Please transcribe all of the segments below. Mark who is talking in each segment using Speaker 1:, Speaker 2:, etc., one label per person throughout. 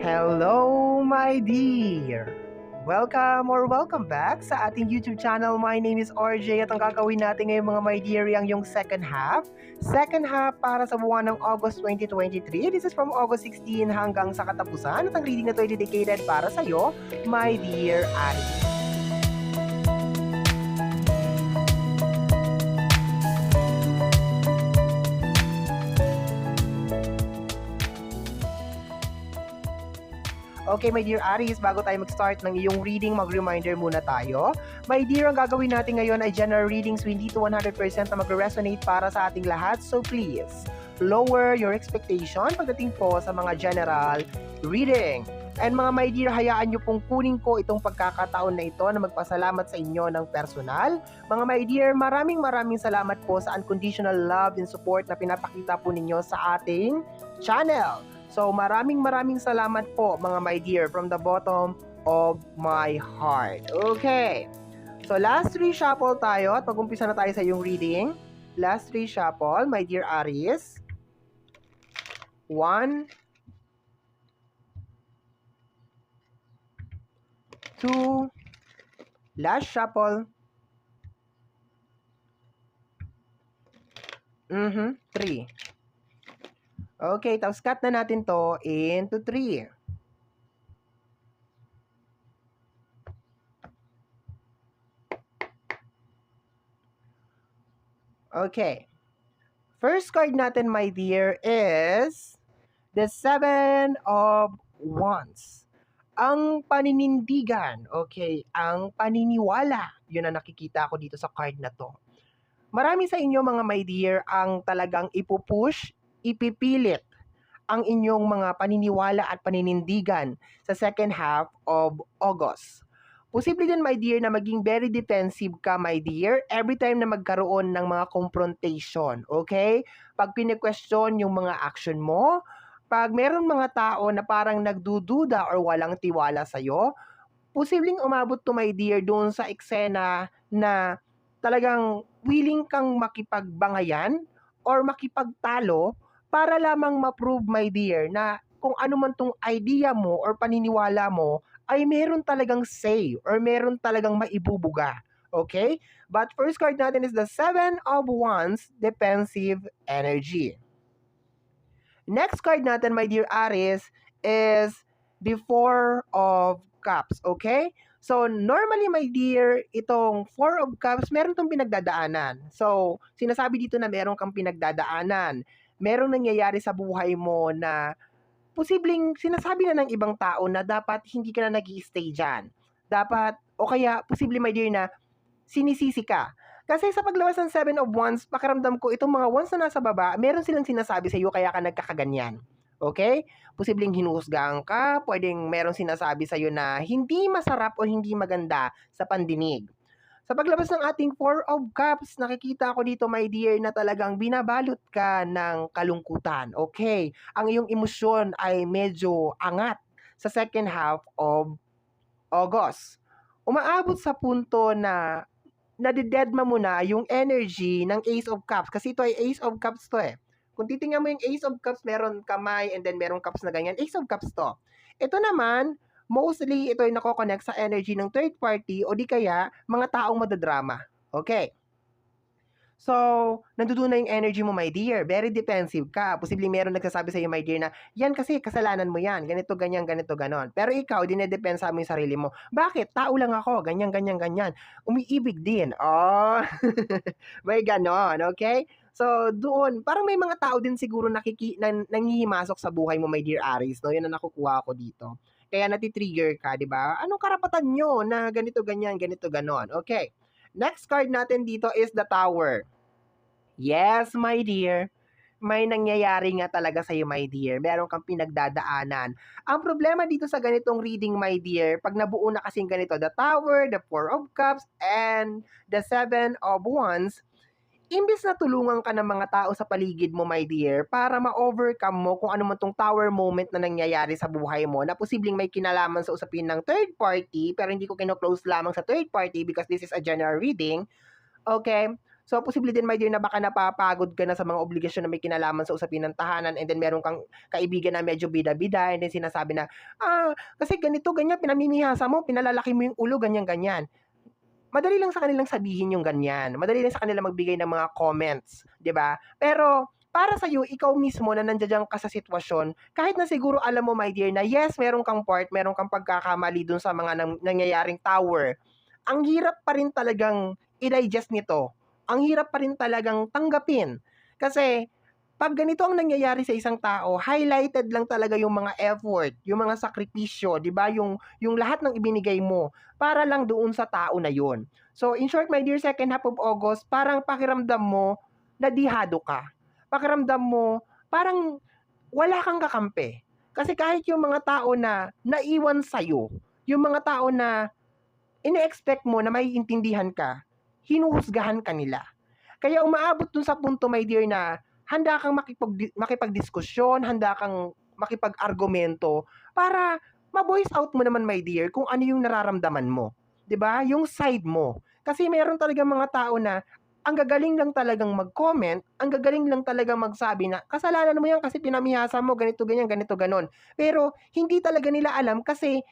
Speaker 1: Hello, my dear! Welcome back sa ating YouTube channel. My name is RJ at ang gagawin natin ngayon mga my dear ang yung second half. Second half para sa buwan ng August 2023. This is from August 16 hanggang sa katapusan at ang reading na ito ay dedicated para sa iyo, my dear Ari. Okay, my dear Aries, bago tayo mag-start ng iyong reading, mag-reminder muna tayo. My dear, ang gagawin natin ngayon ay general readings 20 to 100% na mag-resonate para sa ating lahat. So please, lower your expectation pagdating po sa mga general reading. And mga my dear, hayaan nyo pong kunin ko itong pagkakataon na ito na magpasalamat sa inyo ng personal. Mga my dear, maraming salamat po sa unconditional love and support na pinapakita po ninyo sa ating channel. So maraming salamat po mga my dear from the bottom of my heart. Okay. So last three shuffle tayo at mag-umpisa na tayo sa iyong reading. Last three shuffle, my dear Aries. 1, 2, last shuffle. 3. Okay, tapos cut na natin to into 3. Okay. First card natin, my dear, is the 7 of Wands. Ang paninindigan, okay, ang paniniwala, yun ang nakikita ko dito sa card na to. Marami sa inyo mga my dear ang talagang ipupush, ipipilit ang inyong mga paniniwala at paninindigan sa second half of August. Posible din my dear na maging very defensive ka my dear every time na magkaroon ng mga confrontation, okay? Pag pine-question yung mga action mo, pag meron mga tao na parang nagdududa or walang tiwala sa'yo, posibleng umabot to my dear doon sa eksena na talagang willing kang makipagbangayan or makipagtalo para lamang ma-prove my dear na kung ano man tong idea mo or paniniwala mo ay meron talagang say or meron talagang maibubuga. Okay? But first card natin is the 7 of Wands, defensive energy. Next card natin, my dear Aries, is the 4 of Cups. Okay? So, normally, my dear, itong 4 of Cups, meron itong pinagdadaanan. So, sinasabi dito na meron kang pinagdadaanan. Merong nangyayari sa buhay mo na posibleng sinasabi na ng ibang tao na dapat hindi ka na nag-i-stay dyan. Dapat, o kaya, posible, my dear, na sinisisi ka. Kasi sa paglabas ng 7 of Wands, pakiramdam ko, itong mga Wands na nasa baba, meron silang sinasabi sa iyo kaya ka nagkakaganyan. Okay? Posibleng hinuhusgahan ka, pwedeng meron sinasabi sa iyo na hindi masarap o hindi maganda sa pandinig. Sa paglabas ng ating 4 of Cups, nakikita ko dito, my dear, na talagang binabalot ka ng kalungkutan. Okay? Ang iyong emosyon ay medyo angat sa second half of August. Umaabot sa punto na nadidedma mo na yung energy ng Ace of Cups. Kasi ito ay Ace of Cups to eh. Kung titingnan mo yung Ace of Cups, meron kamay and then meron cups na ganyan. Ace of Cups to. Ito naman, mostly ito ay nako-connect sa energy ng third party o di kaya mga taong madadrama. Okay. So, nandoon na yung energy mo, my dear. Very defensive ka. Posibleng meron nagsasabi sa iyo, my dear, na yan kasi kasalanan mo yan. Ganito, ganyan, ganito, ganon. Pero ikaw, dinedepensa mo yung sarili mo. Bakit? Tao lang ako. Ganyan, ganyan, ganyan. Umiibig din. Oh, may ganon. Okay? So, doon, parang may mga tao din siguro nangihimasok sa buhay mo, my dear Aries. No? Yan ang nakukuha ko dito. Kaya natitrigger ka, di ba? Anong karapatan nyo na ganito, ganyan, ganito, ganon? Okay. Next card natin dito is the Tower. Yes, my dear. May nangyayari nga talaga sa iyo, my dear. Meron kang pinagdadaanan. Ang problema dito sa ganitong reading, my dear, pag nabuo na kasing ganito, the Tower, the 4 of Cups, and the 7 of Wands, imbis na tulungan ka ng mga tao sa paligid mo, my dear, para ma-overcome mo kung ano man tong tower moment na nangyayari sa buhay mo na posibleng may kinalaman sa usapin ng third party, pero hindi ko kino-close lamang sa third party because this is a general reading. Okay? So, posible din, my dear, na baka napapagod ka na sa mga obligasyon na may kinalaman sa usapin ng tahanan, and then meron kang kaibigan na medyo bida-bida, and then sinasabi na, kasi ganito, ganyan, pinamimihasa mo, pinalalaki mo yung ulo, ganyan, ganyan. Madali lang sa kanilang sabihin yung ganyan. Madali lang sa kanila magbigay ng mga comments, 'di ba? Pero para sa iyo, ikaw mismo na nandiyan ka sa sitwasyon, kahit na siguro alam mo, my dear, na yes, meron kang part, meron kang pagkakamali dun sa mga nangyayaring tower. Ang hirap pa rin talagang i-digest nito. Ang hirap pa rin talagang tanggapin. Kasi pag ganito ang nangyayari sa isang tao, highlighted lang talaga yung mga effort, yung mga sakripisyo, 'di ba? Yung lahat ng ibinigay mo para lang doon sa tao na yon. So, in short, my dear, second half of August, parang pakiramdam mo na dihado ka. Pakiramdam mo parang wala kang kakampi. Kasi kahit yung mga tao na naiwan sa'yo, yung mga tao na ine-expect mo na maiintindihan ka, hinuhusgahan ka nila. Kaya umaabot dun sa punto, my dear, na handa kang makipagdiskusyon, handa kang makipag-argumento para ma-voice out mo naman, my dear, kung ano yung nararamdaman mo. 'Di ba? Yung side mo. Kasi meron talagang mga tao na ang gagaling lang talagang mag-comment, ang gagaling lang talagang magsabi na kasalanan mo yan kasi pinamihasa mo, ganito, ganyan, ganito, ganon. Pero hindi talaga nila alam kasi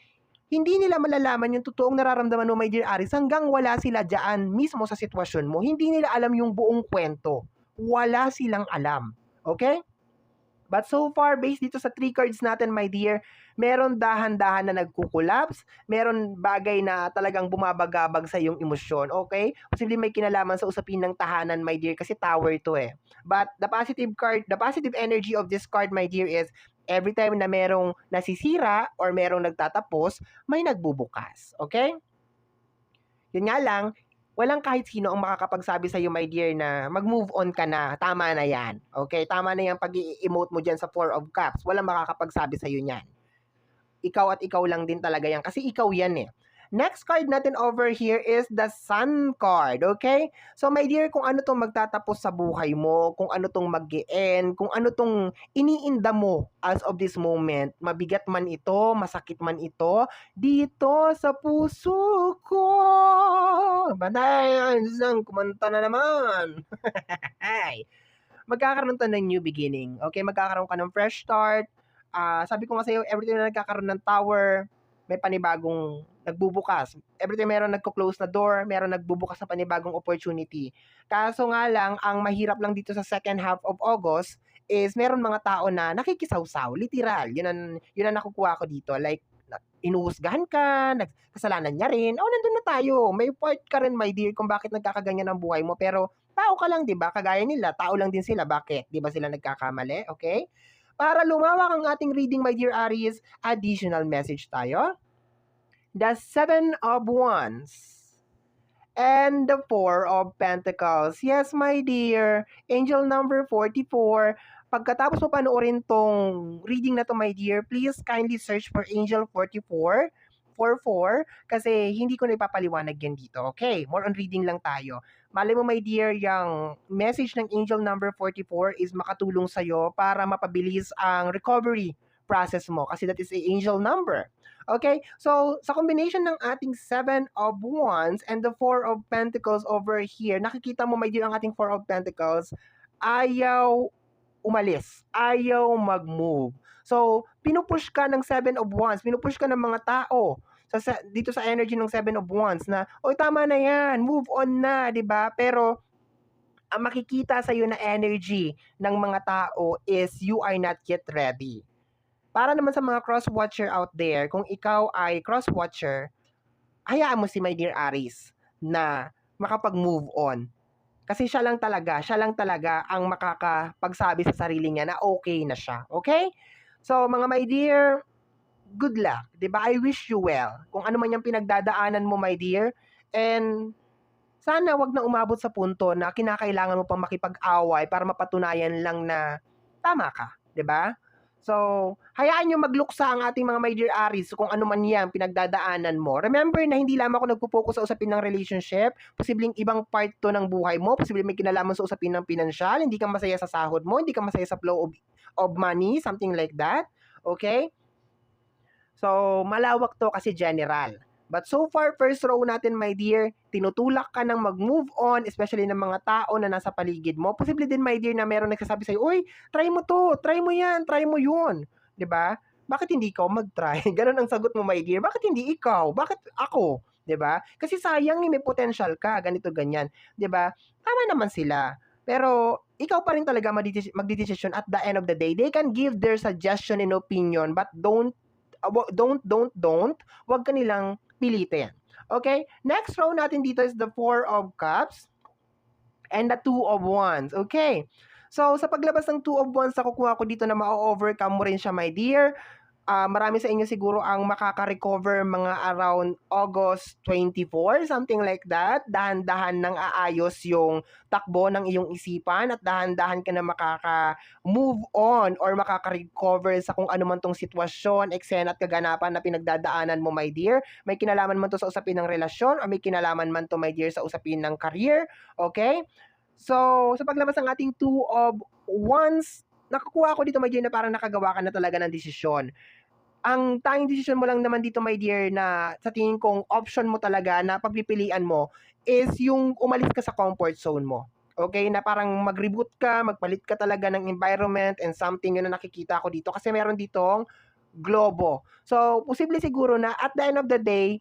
Speaker 1: hindi nila malalaman yung totoong nararamdaman mo, my dear Aris, hanggang wala sila dyan mismo sa sitwasyon mo. Hindi nila alam yung buong kwento. Wala silang alam. Okay? But so far, based dito sa 3 cards natin, my dear, meron dahan-dahan na nagko-collapse, meron bagay na talagang bumabagabag sa iyong emosyon, okay? Posible may kinalaman sa usapin ng tahanan, my dear, kasi tower to eh. But the positive energy of this card, my dear, is every time na merong nasisira or merong nagtatapos, may nagbubukas, okay? Yun nga lang, walang kahit sino ang makakapagsabi sa'yo, my dear, na mag-move on ka na, tama na yan. Okay? Tama na yung pag-i-emote mo dyan sa 4 of Cups. Walang makakapagsabi sa'yo niyan. Ikaw at ikaw lang din talaga yan. Kasi ikaw yan eh. Next card natin over here is the Sun card, okay? So my dear, kung ano tong magtatapos sa buhay mo, kung ano tong mag-e-end, kung ano tong iniinda mo as of this moment, mabigat man ito, masakit man ito, dito sa puso ko. Banay, isang kumanta na naman. Magkakaroon to ng new beginning, okay? Magkakaroon ka ng fresh start. Sabi ko nga sa'yo, every time na nagkakaroon ng tower, may panibagong nagbubukas. Every time meron nagko-close na door, meron nagbubukas na panibagong opportunity. Kaso nga lang, ang mahirap lang dito sa second half of August is meron mga tao na nakikisawsaw, literal. Yun ang nakukuha ko dito. Like, inuhusgahan ka, kasalanan niya rin. Nandun na tayo. May part ka rin, my dear, kung bakit nagkakaganyan ang buhay mo. Pero, tao ka lang, di ba? Kagaya nila, tao lang din sila. Bakit? Di ba sila nagkakamali? Okay? Para lumawak ang ating reading, my dear Aries, additional message tayo. The 7 of Wands and the 4 of Pentacles. Yes, my dear, angel number 44. Pagkatapos mo panoorin tong reading na to, my dear, please kindly search for angel 44. 44 kasi hindi ko na ipapaliwanag yan dito. Okay, more on reading lang tayo. Malay mo, my dear, yung message ng angel number 44 is makatulong sa'yo para mapabilis ang recovery process mo kasi that is a angel number. Okay? So, sa combination ng ating 7 of Wands and the 4 of Pentacles over here, nakikita mo, my dear, ang ating 4 of Pentacles, ayaw umalis. Ayaw mag-move. So, pinupush ka ng 7 of Wands, pinupush ka ng mga tao dito sa energy ng 7 of Wands na, oy, tama na yan, move on na, di ba? Pero, ang makikita sa iyo na energy ng mga tao is you are not yet ready. Para naman sa mga cross-watcher out there, kung ikaw ay cross-watcher, hayaan mo si my dear Aries na makapag-move on. Kasi siya lang talaga ang makakapagsabi sa sarili niya na okay na siya. Okay? So, mga my dear, good luck. 'Di ba? I wish you well. Kung ano man yung pinagdadaanan mo, my dear. And sana wag na umabot sa punto na kinakailangan mo pang makipag-away para mapatunayan lang na tama ka. 'Di ba? So, hayaan nyo magluksa ang ating mga my dear Aries kung ano man yan pinagdadaanan mo. Remember na hindi lamang ako nagpo-focus sa usapin ng relationship. Posibleng ibang part to ng buhay mo. Posibleng may kinalaman sa usapin ng pinansyal. Hindi ka masaya sa sahod mo. Hindi ka masaya sa flow of money. Something like that. Okay? So, malawak to kasi general. But so far, first row natin, my dear, tinutulak ka ng mag-move on, especially ng mga tao na nasa paligid mo. Posible din, my dear, na meron nagsasabi sa'yo, uy, try mo to, try mo yan, try mo yun. 'Di ba? Bakit hindi ikaw mag-try? Ganun ang sagot mo, my dear. Bakit hindi ikaw? Bakit ako? 'Di ba? Kasi sayang may potential ka, ganito ganyan, 'di ba? Tama naman sila. Pero ikaw pa rin talaga magdedesisyon at the end of the day. They can give their suggestion and opinion, but don't, wag ka nilang pilitin. Okay? Next row natin dito is the 4 of cups and the 2 of wands. Okay? So, sa paglabas ng 2 of wands, nakukuha ko dito na ma-overcome mo rin siya, my dear. Marami sa inyo siguro ang makaka-recover mga around August 24, something like that. Dahan-dahan nang aayos yung takbo ng iyong isipan at dahan-dahan ka na makaka-move on or makaka-recover sa kung ano man tong sitwasyon, eksena at kaganapan na pinagdadaanan mo, my dear. May kinalaman man to sa usapin ng relasyon o may kinalaman man to, my dear, sa usapin ng career. Okay? So, sa paglabas ng ating 2 of wands, nakakuha ko dito, my dear, na parang nakagawa ka na talaga ng desisyon. Ang tanging desisyon mo lang naman dito, my dear, na sa tingin kong option mo talaga na pagpipilian mo is yung umalis ka sa comfort zone mo. Okay? Na parang mag-reboot ka, magpalit ka talaga ng environment and something yun na nakikita ko dito. Kasi meron ditong globo. So, posible siguro na at the end of the day,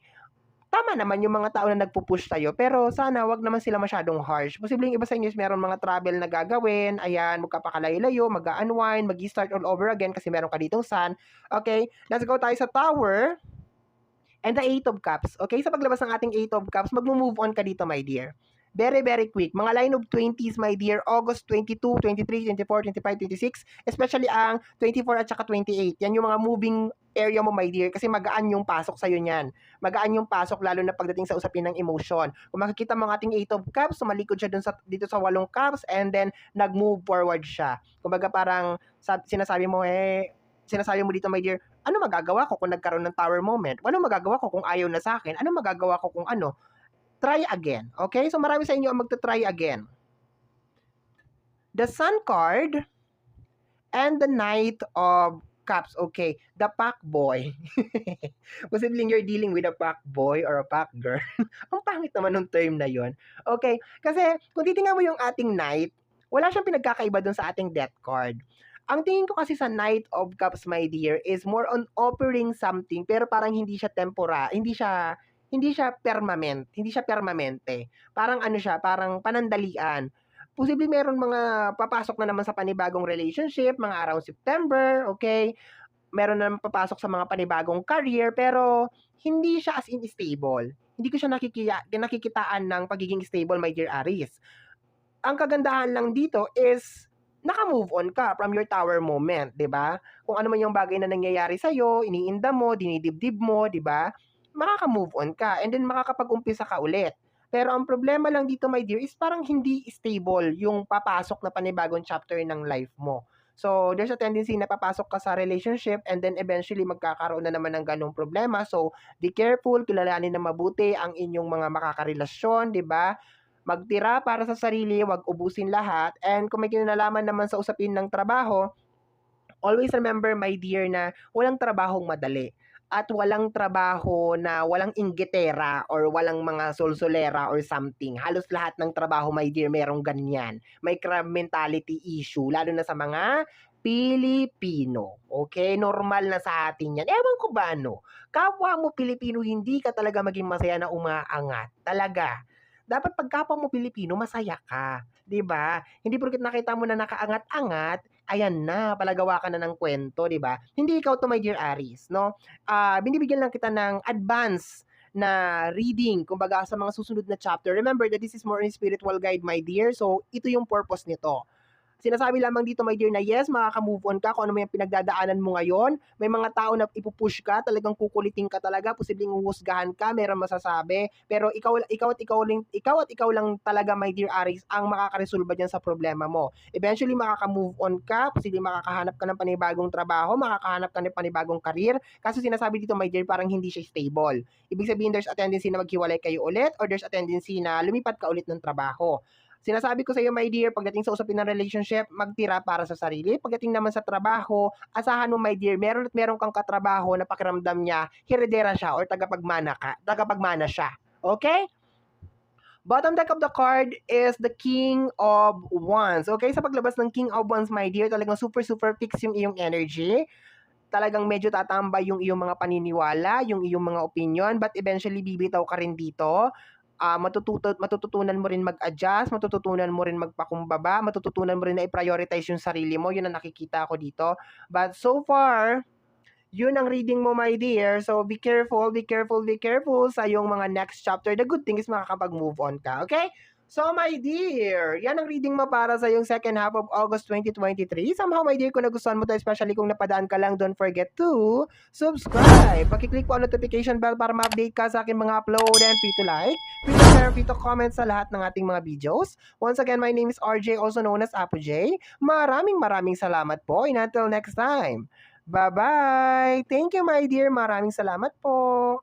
Speaker 1: tama naman yung mga tao na nagpo-push sa'yo, pero sana wag naman sila masyadong harsh. Posibleng iba sa inyo is meron mga travel na gagawin, ayan, magkapakalayo-layo, mag-unwind, mag-start all over again kasi meron ka ditong sun. Okay, let's go tayo sa tower and the 8 of cups. Okay, sa paglabas ng ating 8 of cups, mag-move on ka dito, my dear. Very, very quick. Mga line of 20s, my dear. August 22, 23, 24, 25, 26. Especially ang 24 at saka 28. Yan yung mga moving area mo, my dear. Kasi magaan yung pasok sa'yo niyan. Magaan yung pasok lalo na pagdating sa usapin ng emotion. Kung makikita mo ang ating 8 of cups, sumalikod siya dito sa 8 cups and then nag-move forward siya. Kumbaga parang sinasabi mo dito, my dear, ano magagawa ko kung nagkaroon ng tower moment? Ano magagawa ko kung ayaw na sa akin? Ano magagawa ko kung ano? Try again. Okay? So, marami sa inyo ang magta-try again. The Sun card and the Knight of Cups. Okay. The pack boy. Posibleng you're dealing with a pack boy or a pack girl. Ang pangit naman ng term na yon. Okay. Kasi, kung titingnan mo yung ating Knight, wala siyang pinagkakaiba dun sa ating death card. Ang tingin ko kasi sa Knight of Cups, my dear, is more on offering something, pero parang hindi siya hindi siya permanente. Parang ano siya, parang panandalian. Posible meron mga papasok na naman sa panibagong relationship, mga around September, okay? Meron na naman papasok sa mga panibagong career, pero hindi siya as in stable. Hindi ko siya nakikitaan ng pagiging stable, my dear Aries. Ang kagandahan lang dito is naka-move on ka from your tower moment, 'di ba? Kung ano man yung bagay na nangyayari sa iyo, iniinda mo, dinidibdib mo, 'di ba? Makaka-move on ka and then makakapag-umpisa ka ulit. Pero ang problema lang dito, my dear, is parang hindi stable yung papasok na panibagong chapter ng life mo. So, there's a tendency na papasok ka sa relationship and then eventually magkakaroon na naman ng ganong problema. So, be careful, kilalanin na mabuti ang inyong mga makakarelasyon, di ba? Magtira para sa sarili, wag ubusin lahat. And kung may kinalaman naman sa usapin ng trabaho, always remember, my dear, na walang trabahong madali. At walang trabaho na walang inggitera or walang mga solsolera or something. Halos lahat ng trabaho, my dear, merong ganyan. May crab mentality issue, lalo na sa mga Pilipino. Okay? Normal na sa atin yan. Ewan ko ba ano? Kapwa mo Pilipino, hindi ka talaga maging masaya na umaangat. Talaga. Dapat pag kapwa mo Pilipino, masaya ka. 'Di ba? Hindi porket nakita mo na nakaangat-angat, ayan na, palagawa ka na ng kwento, 'di ba? Hindi ikaw to, my dear Aries, no? Binibigyan lang kita ng advance na reading, kumbaga sa mga susunod na chapter. Remember that this is more in spiritual guide, my dear. So, ito yung purpose nito. Sinasabi lamang dito, my dear, na yes, makaka-move on ka kung ano may pinagdadaanan mo ngayon. May mga tao na ipupush ka, talagang kukulitin ka talaga, posibleng uhusgahan ka, meron masasabi. Pero ikaw lang talaga, my dear Aries, ang makakaresolba diyan sa problema mo. Eventually, makaka-move on ka, posibleng makakahanap ka ng panibagong trabaho, makakahanap ka ng panibagong career. Kasi sinasabi dito, my dear, parang hindi siya stable. Ibig sabihin, there's a tendency na maghiwalay kayo ulit or there's a tendency na lumipat ka ulit ng trabaho. Sinasabi ko sa iyo, my dear, pagdating sa usapin ng relationship, magtira para sa sarili. Pagdating naman sa trabaho, asahan mo, my dear, meron at meron kang katrabaho na pakiramdam niya, heredera siya or tagapagmana siya. Okay? Bottom deck of the card is the King of Wands. Okay, sa paglabas ng King of Wands, my dear, talagang super fix yung iyong energy. Talagang medyo tatambay yung iyong mga paniniwala, yung iyong mga opinion, but eventually bibitaw ka rin dito. Matututunan mo rin mag-adjust, matututunan mo rin magpakumbaba, matututunan mo rin na i-prioritize yung sarili mo. Yun ang nakikita ko dito. But so far, yun ang reading mo, my dear. So, be careful sa yung mga next chapter. The good thing is makakapag-move on ka, okay? So, my dear, yan ang reading mo para sa yung second half of August 2023. Somehow, my dear, kung nagustuhan mo to, especially kung napadaan ka lang, don't forget to subscribe. Pakiclick po ang notification bell para ma-update ka sa akin mga upload, and free to like, free to share, free to comment sa lahat ng ating mga videos. Once again, my name is RJ, also known as Apo J. Maraming salamat po, and until next time. Bye-bye! Thank you, my dear. Maraming salamat po.